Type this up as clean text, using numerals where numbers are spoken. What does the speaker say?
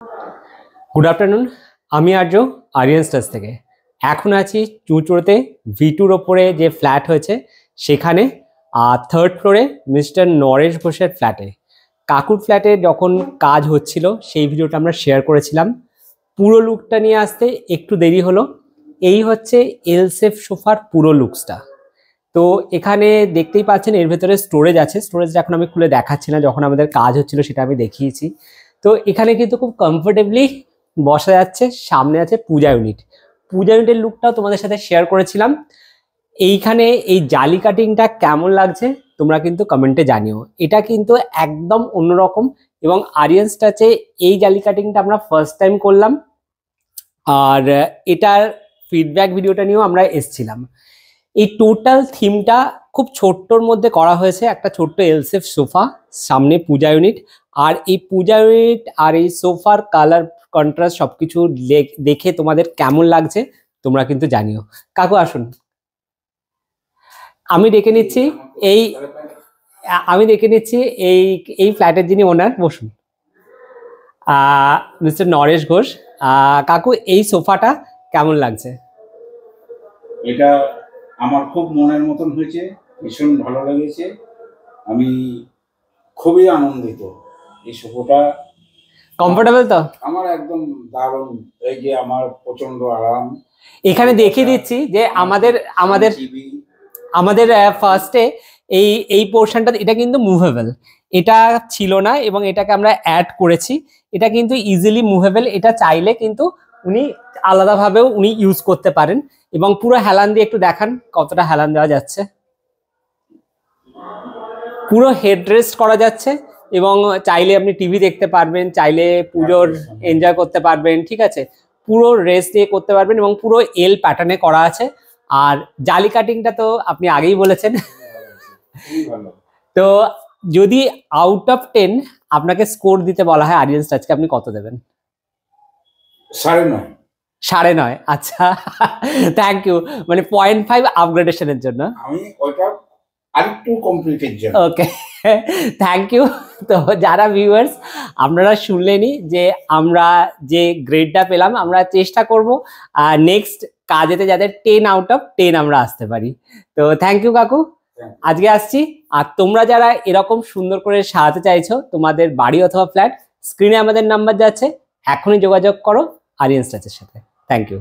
Good afternoon, আমি আর্য Aryan stars থেকে। এখন আছি চুঁচুড়োতে V2-র ওপরে যে ফ্ল্যাট হয়েছে সেখানে, থার্ড ফ্লোরে মিস্টার নরেশ ঘোষের ফ্ল্যাটে। কাকুর ফ্ল্যাটে যখন কাজ হচ্ছিল সেই ভিডিওটা আমরা শেয়ার করেছিলাম। পুরো লুকটা নিয়ে আসতে একটু দেরি হলো। এই হচ্ছে এলসেফ সোফার পুরো লুকসটা। তো এখানে দেখতেই পাচ্ছেন এর ভেতরে স্টোরেজ আছে। স্টোরেজটা এখন আমি খুলে দেখাচ্ছি না, যখন আমাদের কাজ হচ্ছিল সেটা আমি দেখিয়েছি। তো এখানে কিন্তু খুব কমফোর্টেবলি বসা যাচ্ছে। সামনে আছে পূজা ইউনিট। পূজা ইউনিটের লুকটাও তোমাদের সাথে শেয়ার করেছিলাম। এইখানে এই জালি কাটিংটা কেমন লাগছে তোমরা কিন্তু কমেন্টে জানিও। এটা কিন্তু একদম অন্যরকম, এবং আরিয়ান স্টাচে এই জালি কাটিংটা আমরা ফার্স্ট টাইম করলাম। আর এটার ফিডব্যাক ভিডিওটা নিয়েও আমরা এসছিলাম। এই টোটাল থিমটা খুব ছোট্টর মধ্যে করা হয়েছে। একটা ছোট্ট এলসেফ সোফা, সামনে পূজা ইউনিট, আর এই পূজা ইউনিট আর এই সোফার কালার কন্ট্রাস্ট সবকিছু দেখে তোমাদের কেমন লাগছে তোমরা কিন্তু জানিও। কাকু আসুন, আমি ডেকে নিচ্ছি এই এই এই ফ্ল্যাটের যিনি ওনার, বসুন, মিস্টার নরেশ ঘোষ। কাকু, এই সোফাটা কেমন লাগছে? এটা আমার খুব মনের মতন হয়েছে, ভীষণ ভালো লেগেছে। আমি খুবই আনন্দিত। এই সোফাটা কমফোর্টেবল তো? আমার একদম দারুণ। এই যে আমার প্রচন্ড আরাম। এখানে দেখিয়ে দিচ্ছি যে আমাদের ফার্স্টে এই পোর্শনটা, এটা কিন্তু মুভেবল, এটা ছিল না এবং এটাকে আমরা অ্যাড করেছি। এটা কিন্তু ইজিলি মুভেবল। এটা চাইলে কিন্তু উনি আলাদাভাবেও উনি ইউজ করতে পারেন। এবং পুরো হেলান দিয়ে একটু দেখান কতটা হেলান দেওয়া যাচ্ছে। পুরো হেডরেস্ট করা যাচ্ছে, এবং চাইলে আপনি টিভি দেখতে পারবেন, চাইলে পুজোর এনজয় করতে পারবেন। ঠিক আছে, পুরো রেস্ট দিয়ে করতে পারবেন, এবং পুরো এল প্যাটার্নে করা আছে। আর জালি কাটিংটা তো আপনি আগেই বলেছেন। তো যদি আউট অফ 10 আপনাকে স্কোর দিতে বলা হয় আরিয়ান স্টাচকে, আপনি কত দেবেন? 9.5। 9.5? আচ্ছা, থ্যাংক ইউ। মানে 0.5 আপগ্রেডেশনের জন্য। আমি ওইটা আরেকটু কমপ্লিটের জন্য। ওকে, থ্যাংক ইউ। তো যারা ভিউয়ার্স, আপনারা শুনলেনই যে আমরা যে গ্রেডটা পেলাম, আমরা চেষ্টা করব নেক্সট কাজেতে যাতে 10 আউট অফ 10 আমরা আসতে পারি। তো থ্যাংক ইউ কাকু, আজকে আসছি। আর তোমরা যারা এরকম সুন্দর করে সাজাতে চাইছো তোমাদের বাড়ি অথবা ফ্ল্যাট, স্ক্রিনে আমাদের নাম্বার যাচ্ছে, এখনই যোগাযোগ করো আরিয়ান স্টাচের সাথে। Thank you.